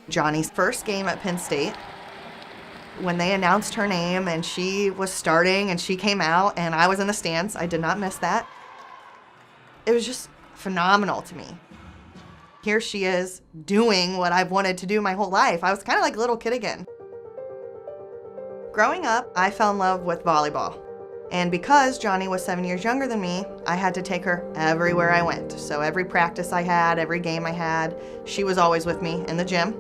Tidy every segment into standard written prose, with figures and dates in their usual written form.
Jonni's first game at Penn State, when they announced her name and she was starting and she came out and I was in the stands, I did not miss that. It was just phenomenal to me. Here she is doing what I've wanted to do my whole life. I was kind of like a little kid again. Growing up, I fell in love with volleyball. And because Jonni was 7 years younger than me, I had to take her everywhere I went. So every practice I had, every game I had, she was always with me in the gym.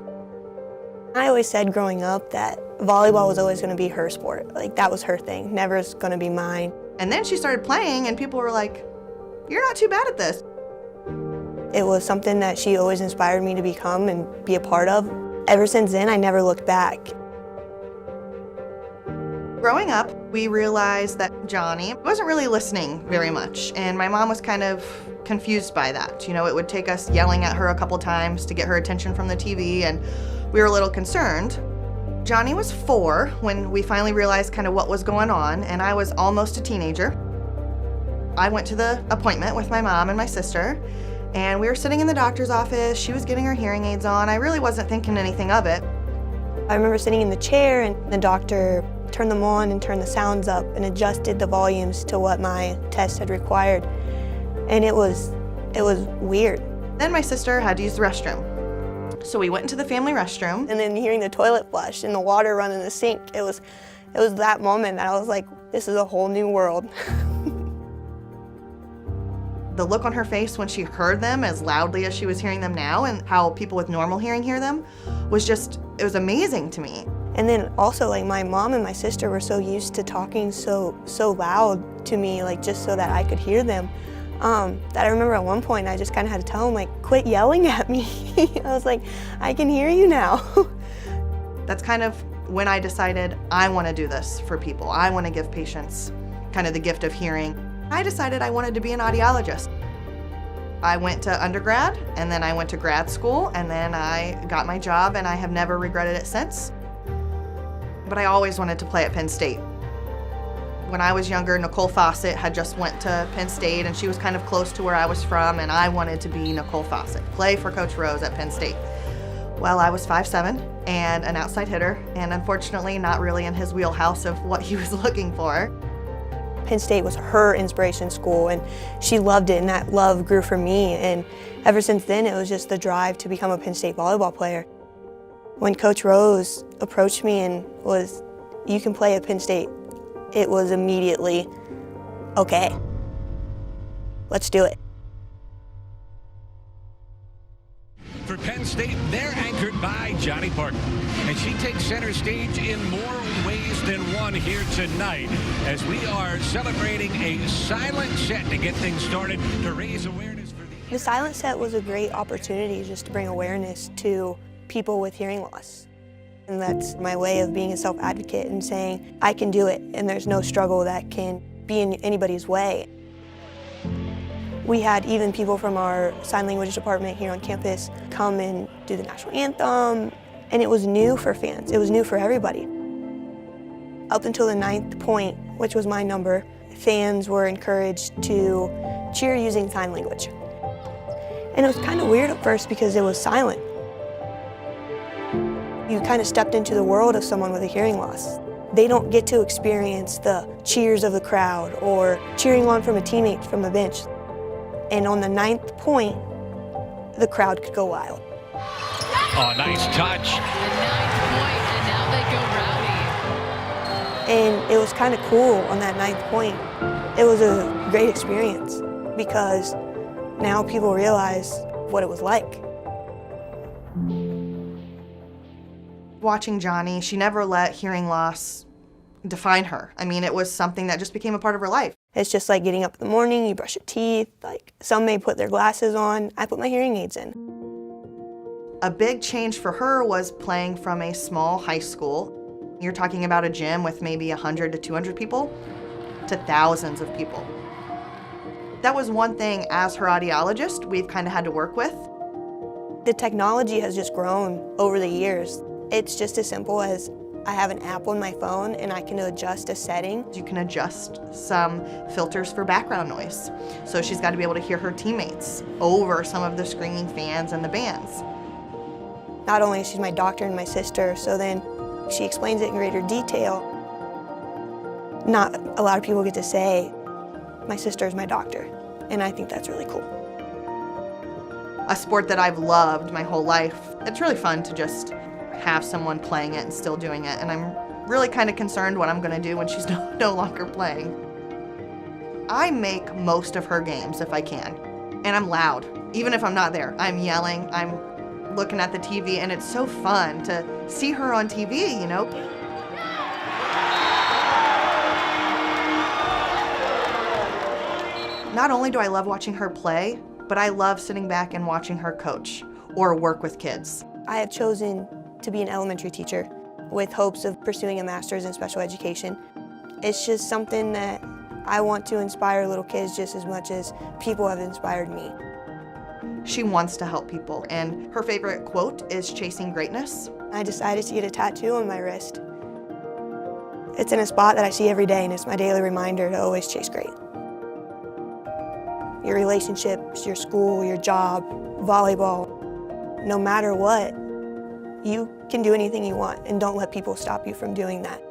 I always said growing up that volleyball was always going to be her sport. Like, that was her thing, never is going to be mine. And then she started playing and people were like, "You're not too bad at this." It was something that she always inspired me to become and be a part of. Ever since then, I never looked back. Growing up, we realized that Jonni wasn't really listening very much, and my mom was kind of confused by that. You know, it would take us yelling at her a couple times to get her attention from the TV, and we were a little concerned. Jonni was 4 when we finally realized kind of what was going on, and I was almost a teenager. I went to the appointment with my mom and my sister, and we were sitting in the doctor's office. She was getting her hearing aids on. I really wasn't thinking anything of it. I remember sitting in the chair and the doctor turned them on and turned the sounds up and adjusted the volumes to what my test had required. And it was weird. Then my sister had to use the restroom. So we went into the family restroom. And then hearing the toilet flush and the water run in the sink, it was that moment that I was like, this is a whole new world. The look on her face when she heard them as loudly as she was hearing them now and how people with normal hearing hear them was it was amazing to me. And then also, like, my mom and my sister were so used to talking so loud to me, like, just so that I could hear them, that I remember at one point I just kind of had to tell them, like, quit yelling at me. I was like, I can hear you now. That's kind of when I decided I want to do this for people. I want to give patients kind of the gift of hearing. I decided I wanted to be an audiologist. I went to undergrad, and then I went to grad school, and then I got my job, and I have never regretted it since. But I always wanted to play at Penn State. When I was younger, Nicole Fawcett had just went to Penn State, and she was kind of close to where I was from, and I wanted to be Nicole Fawcett, play for Coach Rose at Penn State. Well, I was 5'7" and an outside hitter, and unfortunately not really in his wheelhouse of what he was looking for. Penn State was her inspiration school, and she loved it, and that love grew for me. And ever since then, it was just the drive to become a Penn State volleyball player. When Coach Rose approached me and was, "You can play at Penn State," it was immediately, okay, let's do it. For Penn State, they're anchored by Jonni Parker, and she takes center stage in more ways than one here tonight as we are celebrating a silent set to get things started to raise awareness for The silent set was a great opportunity just to bring awareness to people with hearing loss. And that's my way of being a self-advocate and saying, I can do it, and there's no struggle that can be in anybody's way. We had even people from our sign language department here on campus come and do the national anthem, and it was new for fans. It was new for everybody. Up until the 9th point, which was my number, fans were encouraged to cheer using sign language. And it was kind of weird at first because it was silent. You kind of stepped into the world of someone with a hearing loss. They don't get to experience the cheers of the crowd or cheering on from a teammate from the bench. And on the 9th point, the crowd could go wild. Oh, nice touch. The 9th point, and now they go rowdy. And it was kind of cool on that 9th point. It was a great experience because now people realize what it was like. Watching Jonni, she never let hearing loss define her. I mean, it was something that just became a part of her life. It's just like getting up in the morning, you brush your teeth, like some may put their glasses on. I put my hearing aids in. A big change for her was playing from a small high school. You're talking about a gym with maybe 100 to 200 people to thousands of people. That was one thing as her audiologist we've kind of had to work with. The technology has just grown over the years. It's just as simple as I have an app on my phone and I can adjust a setting. You can adjust some filters for background noise. So she's got to be able to hear her teammates over some of the screaming fans and the bands. Not only is she my doctor and my sister, so then she explains it in greater detail. Not a lot of people get to say, my sister is my doctor, and I think that's really cool. A sport that I've loved my whole life, it's really fun to just have someone playing it and still doing it, and I'm really kind of concerned what I'm gonna do when she's no longer playing. I make most of her games if I can, and I'm loud. Even if I'm not there, I'm yelling, I'm looking at the TV, and it's so fun to see her on TV, you know? Not only do I love watching her play, but I love sitting back and watching her coach or work with kids. I have chosen to be an elementary teacher with hopes of pursuing a master's in special education. It's just something that I want to inspire little kids just as much as people have inspired me. She wants to help people, and her favorite quote is "chasing greatness." I decided to get a tattoo on my wrist. It's in a spot that I see every day, and it's my daily reminder to always chase great. Your relationships, your school, your job, volleyball, no matter what, you can do anything you want, and don't let people stop you from doing that.